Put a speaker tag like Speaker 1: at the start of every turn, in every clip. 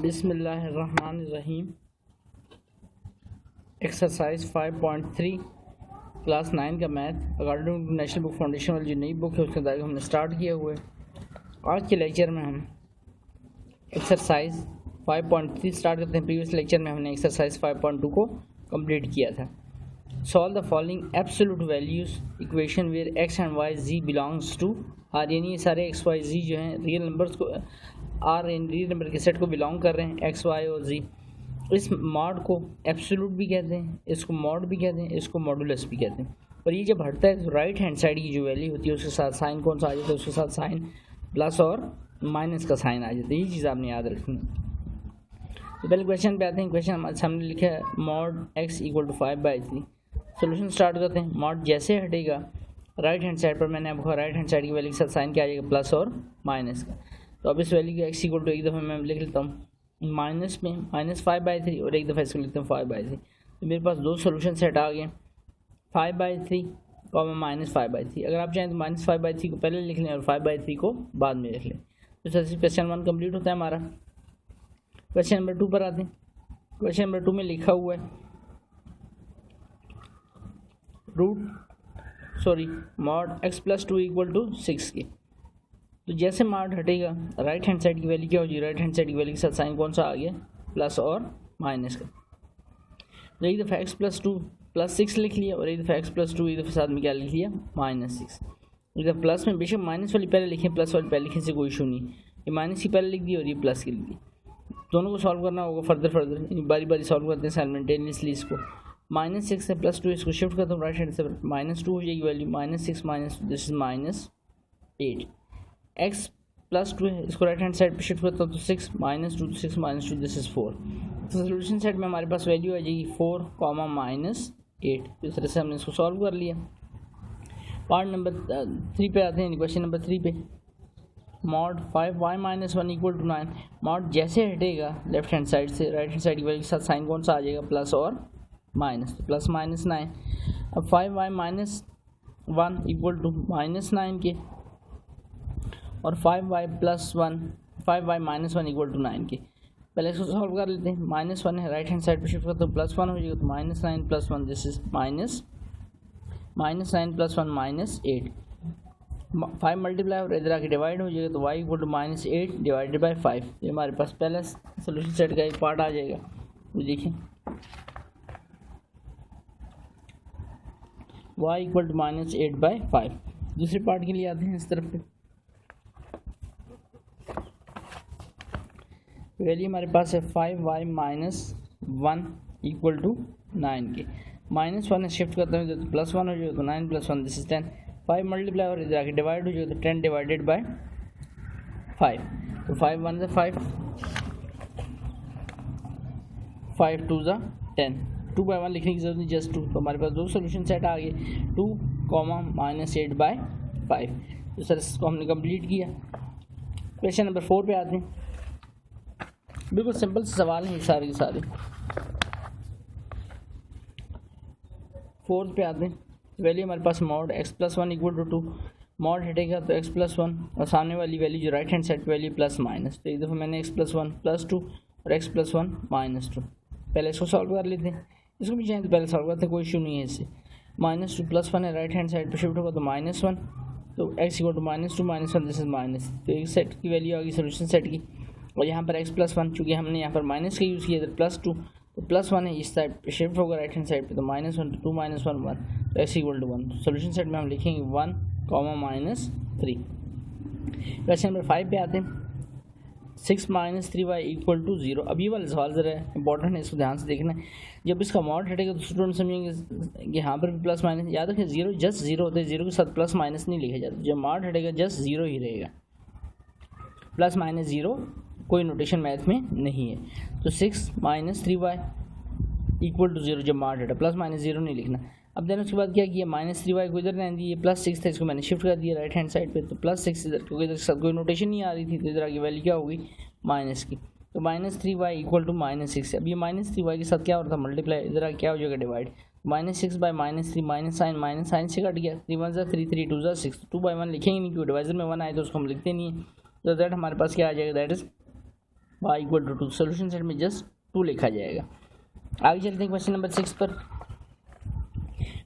Speaker 1: बिस्मिल्लाहिर्रहमानिर्रहीम। Exercise 5.3 class 9 का math according to national book foundation वाली जो नई बुक है उसके अंदर हमने स्टार्ट किया हुआ है। आज के लेक्चर में हम एक्सरसाइज 5.3 स्टार्ट करते हैं। प्रीवियस लेक्चर में हमने एक्सरसाइज 5.2 को कंप्लीट किया था। Solve the following absolute values equation where x and y z belongs to R, यानी ये सारे एक्स वाई जी जो हैं रियल नंबर्स को आर इन रियल नंबर के सेट को बिलोंग कर रहे हैं, एक्स वाई और जी। इस मॉड को एब्सोल्यूट भी कहते हैं, इसको मॉड भी कहते हैं, इसको मॉडुलस भी कहते हैं। और ये जब हटता है तो राइट हैंड साइड की जो वैल्यू होती है उसके साथ साइन कौन सा आ जाता है, उसके साथ साइन प्लस और माइनस का साइन आ जाता है। ये चीज़ आपने याद रखनी है। तो पहले क्वेश्चन पे आते हैं। क्वेश्चन हमारे सामने लिखा है mod x equal to 5/3। Solution start करते हैं। मॉड जैसे हटेगा राइट हैंड साइड पर मैंने आपको राइट हैंड साइड की वैल्यू के साथ साइन क्या आ जाएगा, प्लस और माइनस का। तो अब इस वैल्यू को एक्स इक्वल टू एक दफ़ा मैं लिख लेता हूँ माइनस में -5/3 और एक दफ़ा इसको लिखता हूँ 5/3। तो मेरे पास दो सोल्यूशन सेट आ गए, 5/3 और -5/3। अगर आप चाहें तो -5/3 को पहले लिख लें और 5/3 को बाद में लिख लें। तो सबसे क्वेश्चन 1 कंप्लीट होता है हमारा। क्वेश्चन नंबर 2 पर आते हैं। क्वेश्चन नंबर 2 में लिखा हुआ है मॉड x + 2 इक्वल टू 6 के। तो जैसे मॉड हटेगा राइट हैंड साइड की वैल्यू क्या हो जाएगी, राइट हैंड साइड की वैल्यू के साथ साइन कौन सा आ गया, प्लस और माइनस का। तो एक दफ़ा x + 2 + 6 लिख लिया और एक दफ़ा x + 2 एक दफ़ा साथ में क्या लिख लिया, -6। एक दफ़ा प्लस में बेशक माइनस वाली पहले लिखें, प्लस वाली पहले लिखने से कोई इशू नहीं। ये माइनस की पहले लिख दी और ये प्लस की लिख दी। दोनों को सॉल्व करना होगा फर्दर बारी बारी सॉल्व करते हैं साइमल्टेनियसली। इसको -6 से +2 इसको शिफ्ट करता हूँ राइट हैंड से, -2 हो जाएगी वैल्यू, -6 दिस इज -8। x + 2 है, इसको राइट हैंड साइड पे शिफ्ट करता हूँ तो 6 -2 6 -2 दिस इज 4। तो सोल्यूशन सेट में हमारे पास वैल्यू आ जाएगी 4, -8। इस तरह से हमने इसको सॉल्व कर लिया। पार्ट नंबर 3 पे आते हैं। क्वेश्चन नंबर 3 पे mod 5y - 1 equal to 9। Mod जैसे हटेगा लेफ्ट हैंड साइड से राइट हैंड साइड की वैल्यू के साथ साइन कौन सा आ जाएगा, प्लस और माइनस। तो प्लस -9। अब 5y - 1 इक्वल टू -9 के और 5y + 1 5y - 1 इक्वल टू 9 के। पहले इसको सॉल्व कर लेते हैं। -1 है राइट हैंड साइड पे शिफ्ट करते हैं, +1 हो जाएगा तो -9 + 1 दिस इज -9 + 1 -8। 5 मल्टीप्लाई और इधर आके डिवाइड हो जाएगा तो y equal to -8 divided by 5। ये हमारे पास पहला सोल्यूशन सेट का एक पार्ट आ जाएगा। तो देखिए y इक्वल टू -8/5। दूसरे पार्ट के लिए आते हैं इस तरफ पे। वैल्यू हमारे पास है 5y - 1 इक्वल टू 9 के। -1 है शिफ्ट करते हैं तो +1 हो जाएगा तो 9 + 1 दिस इज 10। 5 मल्टीप्लाई और इधर आके डिवाइड हो जाएगा तो 10 डिवाइडेड बाय 5। तो 5 1 ज़ा 5, 5 2 ज़ा 10। 2/1 लिखने की जरूरत नहीं, जस्ट 2। तो हमारे पास दो सोल्यूशन सेट आ गए, 2, -8/5। तो सर इसको हमने कंप्लीट किया। क्वेश्चन नंबर 4 पे आते हैं। बिल्कुल सिंपल से सवाल हैं ये सारे के सारे। 4 पे आते हैं। वैल्यू हमारे पास mod x + 1 equal to 2। Mod हटेगा तो x + 1 और सामने वाली वैल्यू जो राइट हैंड साइड की वैल्यू +-। तो एक दफ़ा मैंने x + 1 +2 और x + 1 -2। पहले इसको सॉल्व कर लेते हैं। इसको भी चाहें तो पहले सॉल्व करते हैं, कोई इशू नहीं है इससे। -2 + 1 है राइट हैंड साइड पर शिफ्ट होगा तो -1। तो x equal to -2 -1 this is minus. तो एक सेट की वैल्यू आ गई सोल्यूशन सेट की। और यहाँ पर x + 1 चूँकि हमने यहाँ पर माइनस का यूज़ किया, इधर +2 तो +1 है इस साइड पे शिफ्ट होगा राइट हैंड साइड पे तो -1 तो 2 - 1 1 तो x equal to 1। Solution set में हम लिखेंगे 1, -3। क्वेश्चन नंबर 5 पे आते हैं। 6 - 3y इक्वल टू 0। अब ये वाला सवाल ज़रा इंपॉर्टेंट है, इसको ध्यान से देखना है। जब इसका मॉड हटेगा तो स्टूडेंट समझेंगे कि यहाँ पर भी प्लस माइनस, याद रखें 0 जस्ट 0 होता है, 0 के साथ प्लस माइनस नहीं लिखा जाता। जब मॉड हटेगा जस्ट 0 ही रहेगा, +-0 कोई नोटेशन मैथ में नहीं है। तो 6 - 3y इक्वल टू 0 जब मॉड हटा, +-0 नहीं लिखना। अब देन उसके बाद क्या किया, -3y को इधर रहने दी, ये +6 था इसको मैंने शिफ्ट कर दिया राइट हैंड साइड पे। तो +6 इधर, क्योंकि इधर सब कोई नोटेशन नहीं आ रही थी तो इधर आगे वैल्यू क्या होगी, माइनस की। तो -3y इक्वल टू -6। अब ये -3y के साथ क्या होता है, मल्टीप्लाई, इधर आगे क्या हो जाएगा, डिवाइड। -6/-3 माइनस साइन से कट गया, 3 1 = 3 3 2 = 6। 2/1 लिखेंगे नहीं क्योंकि डिवाइजर में 1 आए तो उसको हम लिखते नहीं है। तो दैट हमारे पास क्या आ जाएगा, that is y equal to 2। Solution set में जस्ट 2 लिखा जाएगा। आगे चलते हैं क्वेश्चन नंबर 6 पर।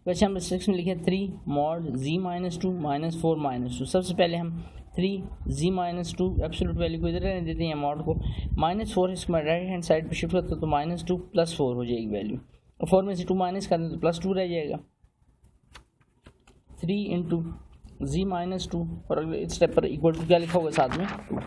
Speaker 1: क्वेश्चन नंबर 6 में लिखे 3 mod z minus 2 minus 4 minus 2। सबसे पहले हम 3 z माइनस 2 एब्सोल्यूट वैल्यू को इधर रहने देते हैं, मॉड को -4 इसको मैं राइट हैंड साइड पे शिफ्ट करता हूँ तो -2 + 4 हो जाएगी वैल्यू, और 4 में से 2 माइनस कर दें तो +2 रह जाएगा। 3 इंटू z माइनस 2 और अगले स्टेप पर इक्वल टू क्या लिखा होगा साथ में 2।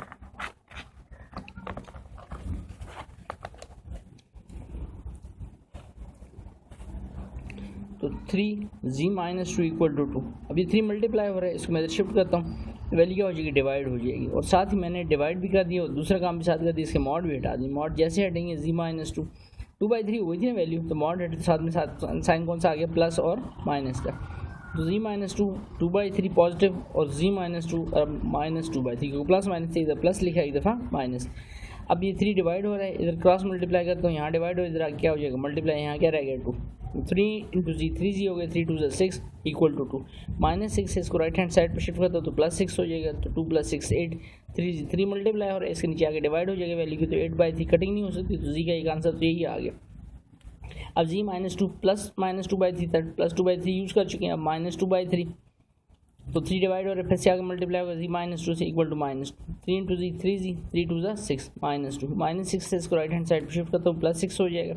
Speaker 1: तो 3z माइनस 2 इक्वल टू 2। अब ये 3 मल्टीप्लाई हो रहा है, इसको मैं इधर शिफ्ट करता हूँ तो वैल्यू क्या हो जाएगी, डिवाइड हो जाएगी। और साथ ही मैंने डिवाइड भी कर दिया और दूसरा काम भी साथ कर दिया, इसके मॉड भी हटा दी। मॉड जैसे हटेंगे z माइनस 2 2/3 हो गई थी ना वैल्यू, तो मॉड हटे तो साथ में साइन कौन सा आ गया, प्लस और माइनस का। तो z माइनस 2 2/3 पॉजिटिव और z माइनस 2 -2/3, क्योंकि प्लस माइनस थे, इधर प्लस लिखा है एक दफ़ा माइनस। अब ये 3 डिवाइड हो रहा है, इधर क्रॉस मल्टीप्लाई करता हूँ, यहाँ डिवाइड हो, इधर क्या हो जाएगा मल्टीप्लाई, यहाँ क्या रह गया 2। 3 इंटू जी, 3z हो गया, 3 2 6 इक्वल टू 2। -6 है, इसको राइट हैंड साइड पर शिफ्ट करता हूँ तो +6 हो जाएगा, तो 2 + 6 8। 3 मल्टीप्लाई हो रहा है, इसके नीचे आगे डिवाइड हो जाएगा वैल्यू की, तो 8/3 कटिंग नहीं हो सकती, तो जी का एक आंसर तो यही आ गया। अब z -2 प्लस -2/3 तक +2/3 यूज़ कर चुके हैं, अब -2/3 तो 3 डिवाइड हो रहा है, फिर से आगे मल्टीप्लाई होगा, z -2 से equal to -2। 3 into ji, 3z, 3 2 6 -2 -6 से इसको राइट हैंड साइड पर शिफ्ट करता हूँ, +6 हो जाएगा,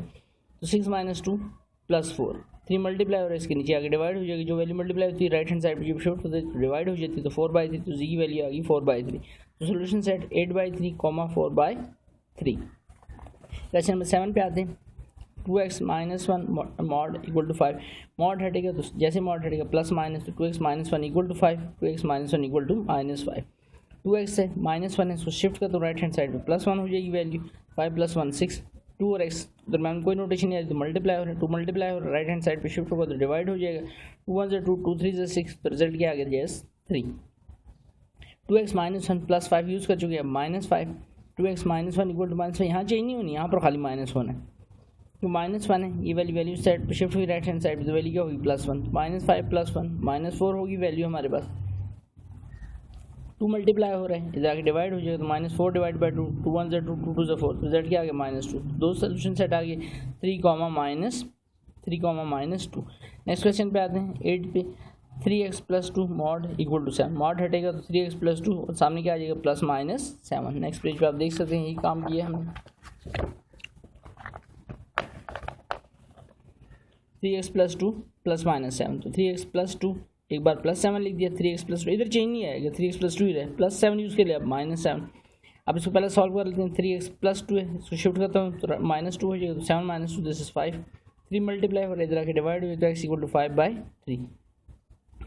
Speaker 1: तो 6 -2 + 4। 3 मल्टीप्लाई हो रहा है, इसके नीचे आगे डिवाइड हो जाएगी, जो वैल्यू मल्टीप्लाई होती है राइट हैंड साइड पर जब शिफ्ट होती है तो डिवाइड हो जाती है, तो 4/3, तो जी की वैल्यू आ गई 4/3। तो सोल्यूशन सेट 8/3, 4/3। क्वेश्चन नंबर 7 पे आते हैं। 2x - 1 mod equal to 5। Mod हटेगा तो जैसे मॉड हटेगा प्लस माइनस, तो 2x - 1 equal to 5, 2x - 1 equal to -5। 2x है -1 है, इसको शिफ्ट कर तो राइट हैंड साइड पे +1 हो जाएगी वैल्यू, 5 + 1 6। 2 और x दरम्यान कोई नोटेशन नहीं आ रही, तो मल्टीप्लाई हो रहा है, 2 मल्टीप्लाई हो रहा है, राइट हैंड साइड पे शिफ्ट होगा तो डिवाइड हो जाएगा, 2 1 2 2 3 6, तो रिजल्ट क्या आ गया, जैस 3। 2x - 1 + 5 यूज़ कर चुके हैं, -5। 2x - 1 इक्वल टू -5, यहाँ चेंज नहीं होनी, यहाँ पर खाली -1 है, तो -1 है, ये वैल्यू साइड पर शिफ्ट हुई राइट हैंड साइड पे, तो वैल्यू क्या होगी +1। -5 + 1 -4 होगी वैल्यू हमारे पास। 2 मल्टीप्लाई हो रहा है, इधर आगे डिवाइड हो जाएगा, तो -4 / 2, 2 1 2 2 2 4, रिजल्ट क्या आ गया -2। दो सोल्यूशन सेट आ गए, 3, -2। नेक्स्ट क्वेश्चन पे आते हैं 8 पे। 3x + 2 mod equal to 7। Mod हटेगा तो 3x + 2 और सामने क्या आ जाएगा +-7। नेक्स्ट पेज पे आप देख सकते हैं यही काम किया हमने। 3x + 2 +-7, तो 3x + 2 एक बार +7 लिख दिया, 3x + 2 इधर चेंज नहीं आएगा, 3x + 2 ही रहे, +7 यूज़ के लिए अब -7। अब इसको पहले सॉल्व कर लेते हैं। 3x + 2 है, इसको शिफ्ट करता हूँ तो -2 हो जाएगा, तो 7 - 2 दिस इज 5। 3 मल्टीप्लाई हो रहा है, इधर आके डिवाइड हो जाए, तो x = 5/3।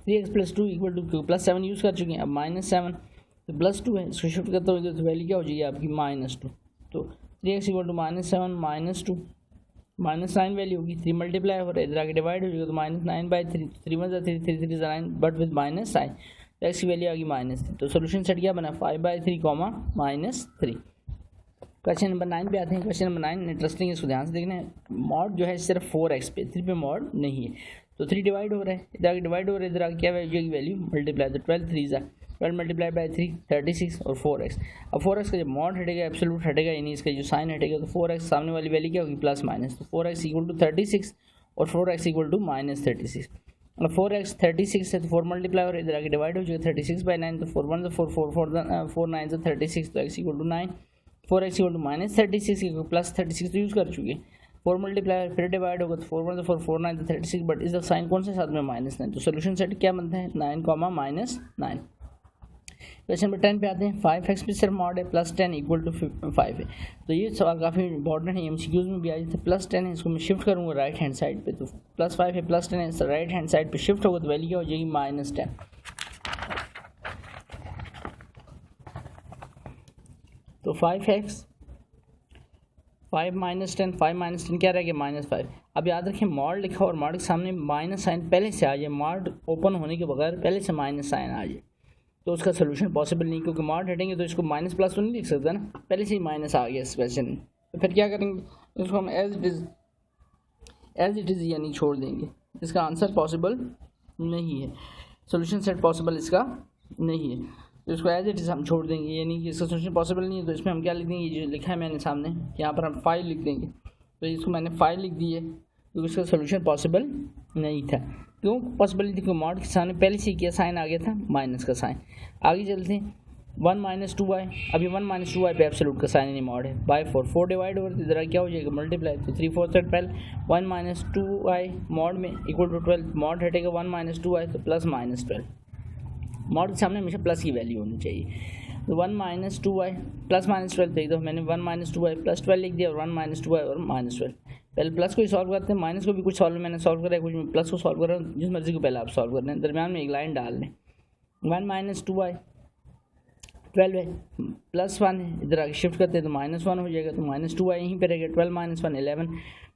Speaker 1: 3x + 2 equal to +7 use कर चुके हैं, अब -7 तो +2 है, इसको शिफ्ट करता हूँ तो वैल्यू क्या हो जाएगी आपकी -2। तो 3x = -7 - 2 -9 वैल्यू होगी। 3 मल्टीप्लाई हो रहा है, इधर आगे डिवाइड हो जाएगा, तो -9/3, 3 1 3 3 3 9 बट विद माइनस साइन, तो एक्स की वैल्यू आ गई -3। तो सोल्यूशन सेट क्या बना, 5/3, -3। क्वेश्चन नंबर 9 पे आते हैं। क्वेश्चन नंबर 9 इंटरेस्टिंग है, इसको ध्यान से देखना है। मॉड जो है सिर्फ 4x पे, 3 पे मॉड नहीं है, तो 3 डिवाइड हो रहा है, इधर आगे डिवाइड हो रहा है, इधर आगे क्या वैल्यू मल्टीप्लाई, तो 12 3 12 मल्टीप्लाई बाई 3 36 और 4x। अब 4x का जब मॉड हटेगा एब्सोल्यूट हटेगा, यानी इसका जो साइन हटेगा, तो 4x सामने वाली वैल्यू क्या होगी +-, तो 4x = 36 और 4x = -36। और 4x 36 है, तो 4 मल्टीप्लाई और इधर आगे डिवाइड हो जाएगा, 36/9, तो 4 1 4 4 4 9 36, तो x = 9। 4x = -36 +36 तो यूज़ कर चुके हैं, 4 मल्टीप्लाई फिर डिवाइड होगा, तो 4 1 4 4 9 36, बट इसका साइन कौन से साथ में -9, तो सोल्यूशन सेट क्या बनता है 9, -9। क्वेश्चन नंबर 10 पे आते हैं। 5x पे सिर्फ मॉड है, +10 = 5 है, तो ये सवाल काफ़ी इंपॉर्टेंट है, MCQs में भी आ जाते हैं। +10 है, इसको मैं शिफ्ट करूँगा राइट हैंड साइड पे, तो +5 है, +10 है, राइट हैंड साइड पे शिफ्ट होगा तो वैल्यू क्या हो जाएगी -10। तो 5x 5 - 10 5 - 10 क्या रह गया -5। अब याद रखें मॉड लिखा और मॉड के सामने माइनस साइन पहले से आ जाए, मॉड ओपन होने के बगैर पहले से माइनस साइन आ जाए, तो उसका सोल्यूशन पॉसिबल नहीं, क्योंकि मॉड हटेंगे तो इसको माइनस प्लस तो नहीं लिख सकता ना, पहले से ही माइनस आ गया इस क्वेश्चन में, तो फिर क्या करेंगे, इसको हम एज इट इज़ यानी छोड़ देंगे, इसका आंसर पॉसिबल नहीं है, सोल्यूशन सेट पॉसिबल इसका नहीं है। तो इसको एज इट इज़ हम छोड़ देंगे, यानी कि इसका सोल्यूशन पॉसिबल नहीं है। तो इसमें हम क्या लिख देंगे, ये जो लिखा है मैंने सामने यहाँ पर हम 5 लिख देंगे। तो इसको मैंने 5 लिख दी है क्योंकि इसका सोल्यूशन पॉसिबल नहीं था। क्यों पॉसिबल नहीं थी? क्योंकि मॉड के सामने पहले से क्या साइन आ गया था, माइनस का साइन। आगे चलते हैं, 1 - 2y, अभी 1 - 2y पे एब्सोल्यूट का साइन नहीं मॉड है, बाय 4 डिवाइड ओवर इधर क्या हो जाएगा, मल्टीप्लाई। तो 3/4 पहले 1 - 2y मॉड में इक्वल टू 12, मॉड हटेगा 1 - 2y तो प्लस माइनस 12। मॉड के सामने हमेशा प्लस की वैल्यू होनी चाहिए। तो 1 - 2y प्लस माइनस 12 देख दो, मैंने 1 - 2y प्लस 12 लिख दिया और 1 - 2y और माइनस 12। पहले प्लस को ही सॉल्व करते हैं, माइनस को भी कुछ सॉल्व मैंने सॉल्व करा है, कुछ मैं प्लस को सॉल्व कर रहा हूँ, जिस मर्जी को पहले आप सॉल्व कर रहे हैं। दरम्यान में एक लाइन डाल लें, 1 - 2y 12 है, प्लस 1 है, इधर आगे शिफ्ट करते हैं तो -1 हो जाएगा। तो -2y यहीं पर रहेगा, 12 - 1 11,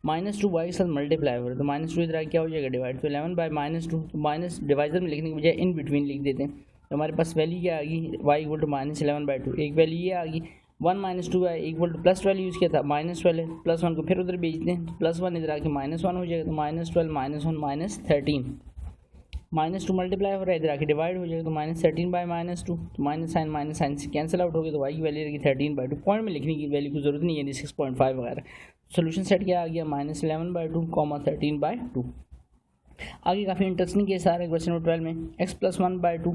Speaker 1: -2y के साथ मल्टीप्लाई हो रहा है तो -2 इधर आगे क्या हो जाएगा, डिवाइड। तो 11 बाय -2, तो माइनस डिवाइजर में लिखने की बजाय इन बिटवीन लिख देते हैं। तो हमारे पास वैल्यू क्या आ गई, y इक्वल टू -11/2। एक वैल्यू ये आ गई, 1 - 2y equal two plus 12 use किया था, -12 है, +1 को फिर उधर भेजते हैं, तो +1 इधर आके -1 हो जाएगा। तो -12 -1 -13, -2 मल्टीप्लाई हो रहा है, इधर आके डिवाइड हो जाएगा। तो -13 बाय -2, तो माइनस साइन से कैंसिल आउट हो गया। तो y की वैल्यू रहेगी 13/2। पॉइंट में लिखने की वैल्यू की जरूरत नहीं है, 6.5 वगैरह। सोल्यूशन सेट क्या आ गया, -11/2, 13/2। आगे काफ़ी इंटरेस्टिंग केस आ रहा है क्वेश्चन नंबर 12 में, x + 1/2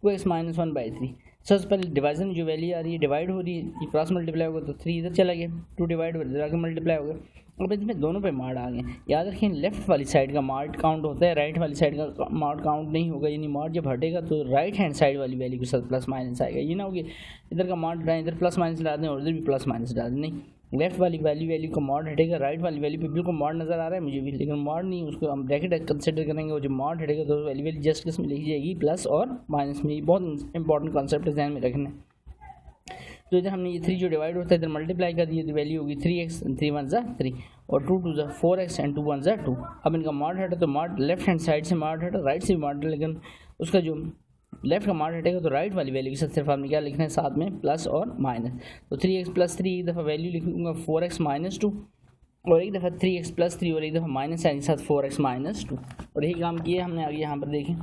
Speaker 1: 2x - 1/3। सबसे पहले डिवाइजन में जो वैल्यू आ रही है, डिवाइड हो रही है, ये क्रॉस मल्टीप्लाई होगा तो 3 इधर चला गया, 2 डिवाइड हो इधर आके मल्टीप्लाई हो गया। अब इसमें दोनों पे मार्ड आ गए। याद रखें, लेफ्ट वाली साइड का मार्ड काउंट होता है, राइट वाली साइड का मार्ड काउंट नहीं होगा। यानी मार्ड जब हटेगा तो राइट हैंड साइड वाली वैल्यू के साथ प्लस माइनस आएगा। ये ना होगी इधर का मार्ड डालें, इधर प्लस माइनस डाल दें और इधर भी प्लस माइनस डाल दें। नहीं, लेफ्ट वाली वैल्यू का मॉड हटेगा, राइट वाली वैल्यू पे बिल्कुल मॉड नज़र आ रहा है मुझे भी, लेकिन मॉड नहीं, उसको हम ब्रैकेट कंसिडर करेंगे। और जब मॉड हटेगा तो वैल्यू जस्ट किस में लिखी जाएगी, प्लस और माइनस में। ये बहुत इंपॉर्टेंट कॉन्सेप्ट है, ध्यान में रखना। तो इधर हमने ये 3 जो डिवाइड होता है इधर मल्टीप्लाई कर दिया तो वैल्यू होगी 3x, 3 1 = 3 और 2 2 = 4x एंड 2 1 = 2। अब इनका मॉड हटा तो मॉड लेफ्ट हैंड साइड से मॉड हटा, राइट से भी मॉड, लेकिन उसका जो लेफ्ट का मॉड हटेगा तो राइट वाली वैल्यू के साथ सिर्फ हमने क्या लिखना है, साथ में प्लस और माइनस। तो 3x + 3 एक दफ़ा वैल्यू लिखूंगा 4x - 2 और एक दफ़ा 3x + 3 और एक दफ़ा माइनस साइन के साथ 4x - 2। और यही काम किया हमने। आगे यहाँ पर देखें,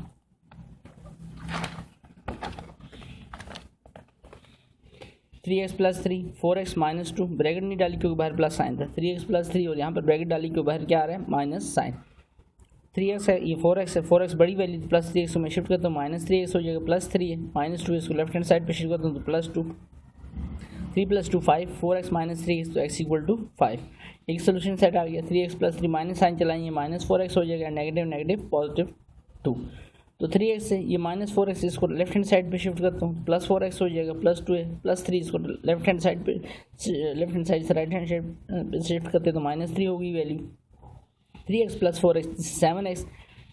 Speaker 1: 3x + 3 4x - 2, ब्रैकेट नहीं डाली क्योंकि बाहर प्लस साइन था, 3x + 3 और यहाँ पर ब्रैकेट डाली क्योंकि बाहर क्या आ रहा है, माइनस साइन। 3x है, ये 4x है, 4x बड़ी वैल्यू तो प्लस 3x को मैं शिफ्ट करता हूँ, -3x हो जाएगा, +3 है, -2 इसको लेफ्ट हैंड साइड पे शिफ्ट करता हूँ तो +2, 3 + 2 5, 4x - 3x तो x = 5। एक सोल्यूशन सेट आ गया। 3x + 3 माइनस साइन चलाएंगे, -4x हो जाएगा, नेगेटिव +2। तो 3x से ये -4x इसको लेफ्ट हैंड साइड पे शिफ्ट करता हूँ, +4x हो जाएगा, +2 है, +3 इसको लेफ्ट हैंड साइड से राइट हैंड साइड पे शिफ्ट करते तो -3 होगी value. 3x + 4x 7x,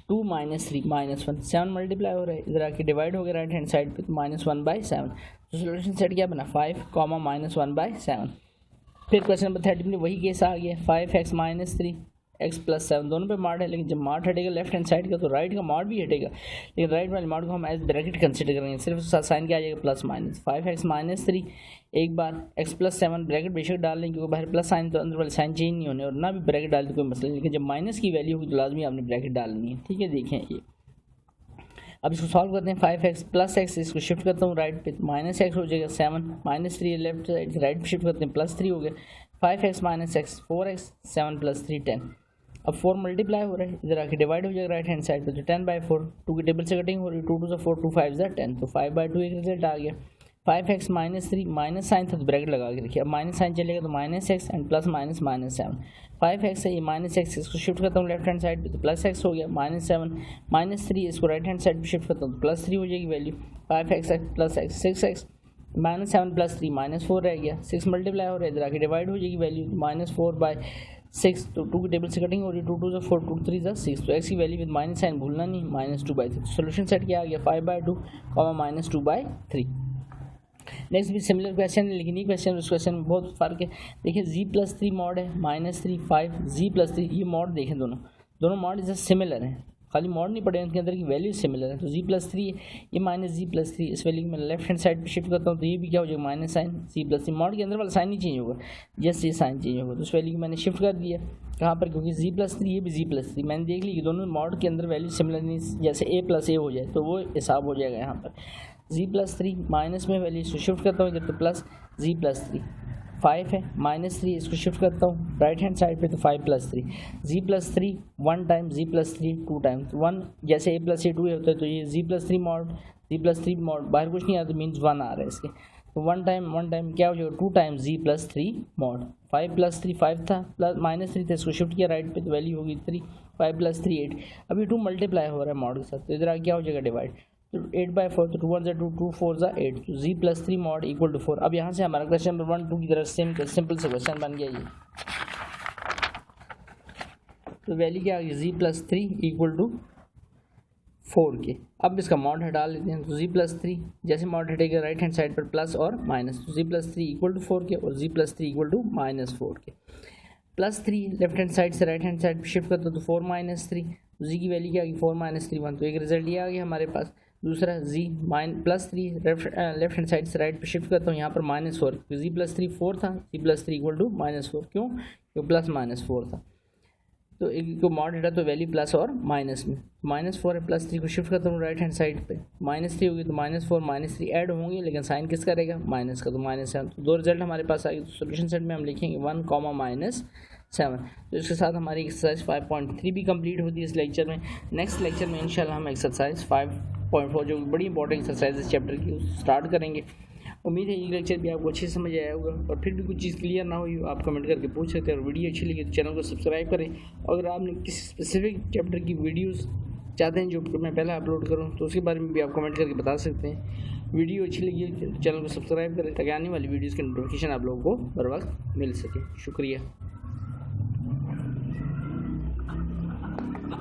Speaker 1: 2 - 3 -1, 7 multiply हो रहा है, इधर आके डिवाइड हो गया राइट हैंड साइड पे तो -1/7। तो सोल्यूशन सेट क्या बना, 5, -1/7। फिर क्वेश्चन नंबर 13 में वही केस आ गया, 5x - 3 x + 7 दोनों पे मार्ड है, लेकिन जब मार्ड हटेगा लेफ्ट हैंड साइड का तो राइट का मार्ड भी हटेगा, लेकिन राइट वाले मार्ड को हम एज ब्रैकेट कंसिडर करेंगे, सिर्फ साइन क्या आ जाएगा, प्लस माइनस। 5x - 3 एक बार, x + 7 ब्रैकेट बेशक डाल लें क्योंकि बाहर प्लस साइन तो अंदर वाले साइन चेंज नहीं होने, और ना भी ब्रैकेट डाल तो कोई मसला नहीं, लेकिन जब माइनस की वैल्यू होगी तो लाजमी आपने ब्रैकेट डालनी है। ठीक है, देखें ये अब इसको सॉल्व करते हैं। 5x + x इसको शिफ्ट करता हूँ राइट पे, -x हो जाएगा 7, -3 लेफ्ट साइड से राइट पे शिफ्ट करते हैं, +3 हो गया, 5x - x 4x, 7 + 3 10। अब 4 मल्टीप्लाई हो रहा है, इधर आके डिवाइड हो जाएगा राइट हैंड साइड पे तो 10/4, 2 की टेबल से कटिंग हो रही है, 2 2 = 4, 2 5 = 10, तो 5/2 एक रिजल्ट आ गया। 5x - 3 माइनस साइन था तो ब्रैकेट लगा के रखिए, अब माइनस साइन चलेगा तो -x and plus minus -7। 5x है, ये -x इसको शिफ्ट करता हूँ लेफ्ट हैंड साइड पे तो +x हो गया, -7 -3 इसको राइट हैंड साइड पे शिफ्ट करता हूँ तो +3 हो जाएगी वैल्यू। 5x + x 6x, -7 + 3 -4 रह गया, 6 मल्टीप्लाई हो रहा है, इधर आके डिवाइड हो जाएगी वैल्यू, -4/6, तो 2 की टेबल से कटिंग हो रही है, 2 2 = 4, 2 3 = 6, तो x की वैल्यू विद माइनस साइन भूलना नहीं, -2/3। सोल्यूशन सेट क्या आ गया, 5/2, -2/3। नेक्स्ट भी सिमिलर क्वेश्चन है, लेकिन ये क्वेश्चन उस क्वेश्चन में बहुत फ़र्क है। देखिए z + 3 मॉड है, -3 5, z + 3 ये मॉड देखें, दोनों मॉड जैसे सिमिलर हैं, खाली मॉड नहीं पड़े, उनके अंदर की वैल्यू सिमिलर है। तो z + 3 है, ये -z + 3, इस वैल्यू को मैं लेफ्ट हैंड साइड पे शिफ्ट करता हूँ तो ये भी क्या हो जाएगा, माइनस साइन z + 3, मॉड के अंदर वाला साइन नहीं चेंज होगा, जस्ट ये साइन चेंज होगा। तो उस वैल्यू को मैंने शिफ्ट कर दिया कहाँ पर, क्योंकि z + 3 ये भी z + 3, मैंने देख ली कि दोनों मॉड के अंदर वैल्यू सिमिलर नहीं, जैसे a + a हो जाए तो वो हिसाब हो जाएगा यहाँ पर। z+3 माइनस में वैल्यू इसको शिफ्ट करता हूँ इधर तो प्लस z+3 5 है -3 इसको शिफ्ट करता हूँ राइट हैंड साइड पे तो 5+3 z+3 1 टाइम z+3 2 टाइम 1 जैसे a+a 2 होता है तो ये z+3 मॉड बाहर कुछ नहीं आता तो मीन्स 1 आ रहा है इसके तो 1 टाइम क्या हो जाएगा 2 टाइम z+3 मॉड 5+3 5 था प्लस -3 था इसको शिफ्ट किया राइट पे तो वैल्यू होगी 3 5+3 8 अभी 2 मल्टीप्लाई हो रहा है मॉड के साथ तो इधर आ क्या हो जाएगा डिवाइड तो 8/4 तो 2 1 2 2 4 8 तो z+3 मॉड इक्वल टू 4। अब यहाँ से हमारा क्वेश्चन नंबर 1 2 की तरह सिंपल से क्वेश्चन बन गया ये। तो वैल्यू क्या आ गई z+3 इक्वल टू 4 के। अब इसका मॉड हटा लेते हैं तो z+3 जैसे मॉड हटेगा राइट हैंड साइड पर प्लस और माइनस तो z+3 इक्वल टू 4 के और z+3 इक्वल टू -4 के। +3 लेफ्ट हैंड साइड से राइट हैंड साइड पर शिफ्ट करता तो 4 -3 तो z की वैल्यू क्या आ गई 4 -3 1 तो एक रिजल्ट ये आ गया हमारे पास। दूसरा z+3 लेफ्ट हैंड साइड से राइट पे शिफ्ट करता हूँ यहाँ पर -4 z+3 4 था z+3 इक्वल टू -4 क्यों +-4 था तो एक को मॉड हटा तो वैल्यू प्लस और माइनस में -4 है +3 को शिफ्ट करता हूँ राइट हैंड साइड पे -3 होगी तो -4 -3 ऐड होंगे लेकिन साइन किस करेगा माइनस का तो -7 तो 2 रिजल्ट हमारे पास आएगी। तो सोल्यूशन सेट में हम लिखेंगे 1, -7। तो इसके साथ हमारी एक्सरसाइज 5.3 भी कंप्लीट होती है इस लेक्चर में। नेक्स्ट लेक्चर में इंशाल्लाह हम एक्सरसाइज 5.4 जो बड़ी इंपॉर्टेंट एक्सरसाइज इस चैप्टर की स्टार्ट करेंगे। उम्मीद है ये लेक्चर भी आपको अच्छे समझ आया होगा और फिर भी कुछ चीज़ क्लियर ना हुई आप कमेंट करके पूछ सकते हैं और वीडियो अच्छी लगी तो चैनल को सब्सक्राइब करें। अगर आपने किसी स्पेसिफिक चैप्टर की वीडियोस चाहते हैं जो मैं पहले अपलोड करूं तो उसके बारे में भी आप कमेंट करके बता सकते हैं। वीडियो अच्छी लगी तो चैनल को सब्सक्राइब करें ताकि आने वाली वीडियोज़ की नोटिफिकेशन आप लोगों को बर वक्त मिल सके। शुक्रिया।